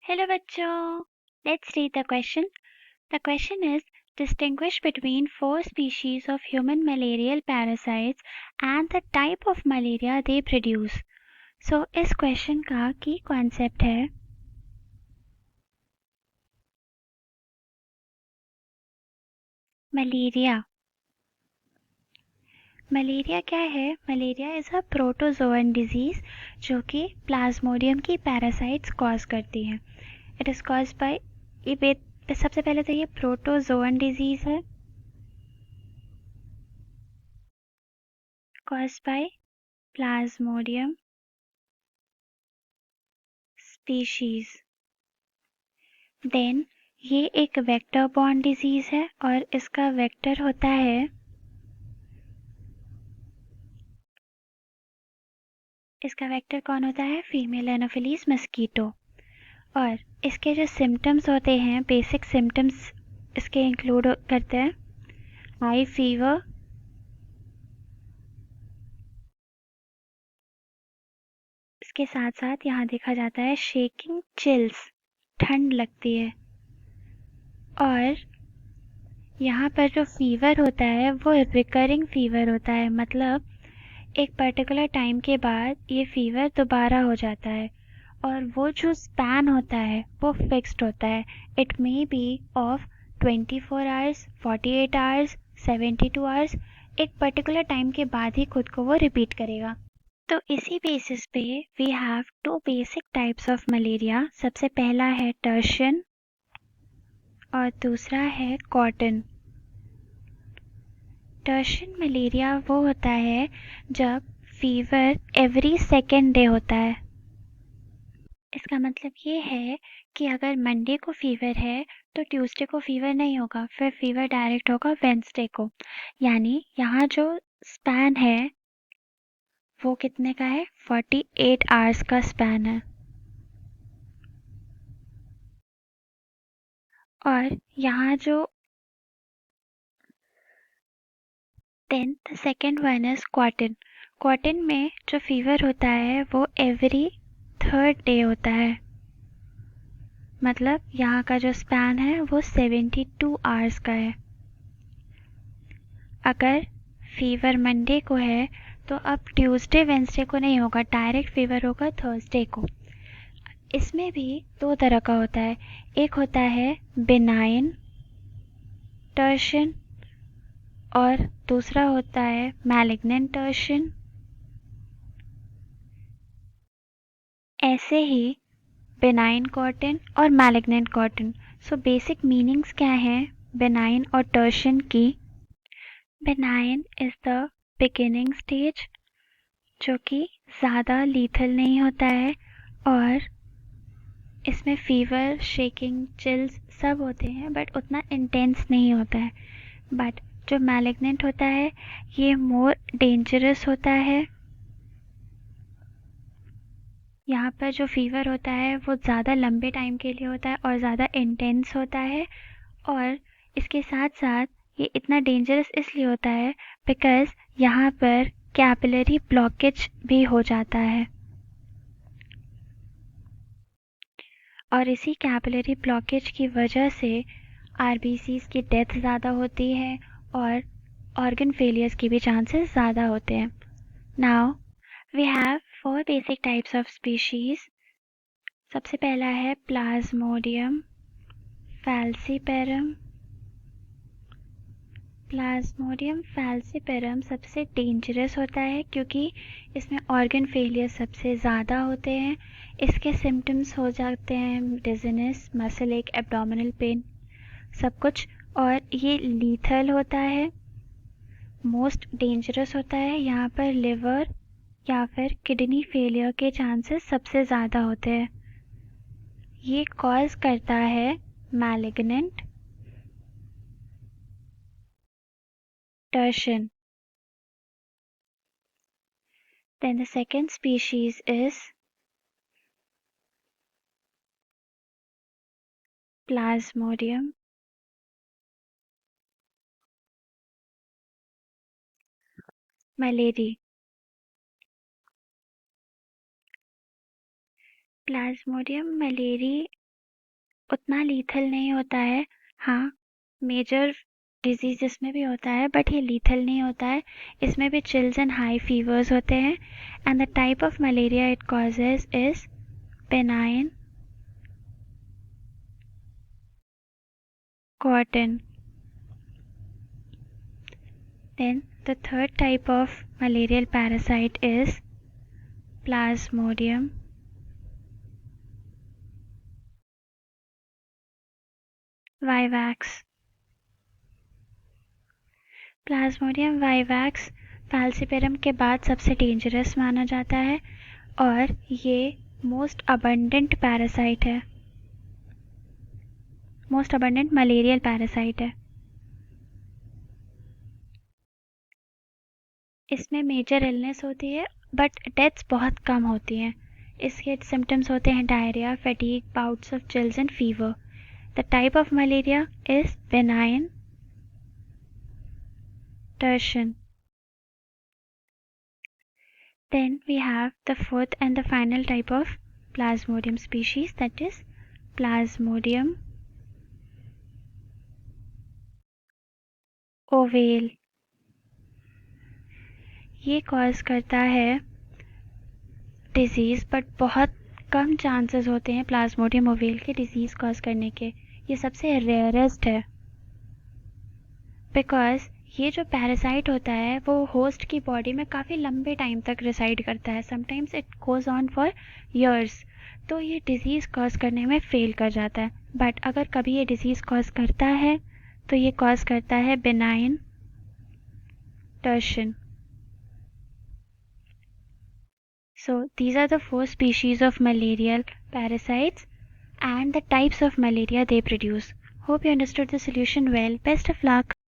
Hello bachcho. Let's read the question. The question is distinguish between four species of human malarial parasites and the type of malaria they produce. So इस question का key concept है malaria. Malaria क्या है? Malaria is a protozoan disease जो कि Plasmodium की parasites cause करती हैं। इट इज़ कॉज बाय सबसे पहले तो ये प्रोटोजोअन डिजीज है, cause by plasmodium species. Then ये एक वेक्टर बॉर्न डिजीज है और इसका वेक्टर होता है, इसका वेक्टर कौन होता है? Female anopheles mosquito. और इसके जो सिम्टम्स होते हैं, बेसिक सिम्टम्स इसके इंक्लूड करते हैं हाई फीवर, इसके साथ साथ यहाँ देखा जाता है शेकिंग, चिल्स, ठंड लगती है। और यहाँ पर जो फीवर होता है वो रिकरिंग फीवर होता है, मतलब एक पर्टिकुलर टाइम के बाद ये फीवर दोबारा हो जाता है और वो जो स्पैन होता है वो फिक्स्ड होता है। It may be of 24 hours, 48 hours, 72 hours. एक पर्टिकुलर टाइम के बाद ही खुद को वो रिपीट करेगा। तो इसी बेसिस पे we have two basic types of malaria. सबसे पहला है टर्शन और दूसरा है कॉटन। टर्शन मलेरिया वो होता है जब फीवर एवरी सेकेंड डे होता है। इसका मतलब ये है कि अगर मंडे को फीवर है तो ट्यूसडे को फीवर नहीं होगा, फिर फीवर डायरेक्ट होगा वेंसडे को। यानी यहाँ जो स्पैन है वो कितने का है? 48 आवर्स का स्पैन है। और यहाँ जो then the second one is cotton. Cotton में जो फीवर होता है वो एवरी थर्ड डे होता है, मतलब यहाँ का जो स्पैन है वो 72 आवर्स का है। अगर फीवर मंडे को है तो अब ट्यूसडे वेंसडे को नहीं होगा, डायरेक्ट फीवर होगा थर्सडे को। इसमें भी दो तरह का होता है, एक होता है बिनाइन टर्शन और दूसरा होता है मैलिग्नेंट टर्शन। ऐसे ही बेनाइन कॉटन और malignant cotton. So basic meanings क्या हैं बेनाइन और टर्शन की? Benign is the beginning stage जो कि ज़्यादा लीथल नहीं होता है और इसमें फीवर, शेकिंग, चिल्स सब होते हैं बट उतना इंटेंस नहीं होता है। बट जो मैलिग्नेंट होता है ये मोर डेंजरस होता है। यहाँ पर जो फीवर होता है वो ज़्यादा लंबे टाइम के लिए होता है और ज़्यादा इंटेंस होता है। और इसके साथ साथ ये इतना डेंजरस इसलिए होता है बिकॉज़ यहाँ पर कैपिलरी ब्लॉकेज भी हो जाता है और इसी कैपिलरी ब्लॉकेज की वजह से आरबीसीज की डेथ ज़्यादा होती है और ऑर्गन फेलियर्स के भी चांसेस ज़्यादा होते हैं। Now we have four basic types of species. सबसे पहला है प्लाज्मोडियम फैल्सीपेरम। प्लाज्मोडियम फैल्सीपेरम सबसे डेंजरस होता है क्योंकि इसमें ऑर्गन फेलियर सबसे ज़्यादा होते हैं। इसके सिम्टम्स हो जाते हैं डिजीनेस, मसल एक, एब्डोमिनल पेन, सब कुछ। और ये लीथल होता है, मोस्ट डेंजरस होता है। यहाँ पर लिवर या फिर किडनी फेलियर के चांसेस सबसे ज़्यादा होते हैं। ये कॉज करता है malignant tertian. Then the second species is Plasmodium malariae. Plasmodium malariae उतना लीथल नहीं होता है। हाँ, मेजर डिजीज इसमें भी होता है बट ये लीथल नहीं होता है। इसमें भी चिल्स एंड हाई फीवर्स होते हैं and the type of malaria it causes is benign cotton. Then the third type of malarial parasite is Plasmodium vivax. Plasmodium vivax falciparum के बाद सबसे डेंजरस माना जाता है और ये मोस्ट अबंडेंट पैरासाइट है, मोस्ट अबंडेंट मलेरियल पैरासाइट है। इसमें मेजर इलनेस होती है बट डेथ्स बहुत कम होती हैं। इसके सिम्टम्स होते हैं diarrhoea, fatigue, bouts of chills and fever. The type of malaria is benign tertian. Then we have the fourth and the final type of Plasmodium species, that is Plasmodium ovale. ये cause करता है disease but बहुत कम chances होते हैं Plasmodium oval के disease cause करने के। ये सबसे रेयरेस्ट है बिकॉज ये जो पैरासाइट होता है वो होस्ट की बॉडी में काफ़ी लंबे टाइम तक रिसाइड करता है, sometimes it goes on for years. तो ये डिज़ीज़ कॉज करने में फेल कर जाता है। बट अगर कभी ये डिज़ीज़ कॉज करता है तो ये कॉज करता है benign tertian. So these are the 4 species of malarial parasites and the types of malaria they produce. Hope you understood the solution well. Best of luck.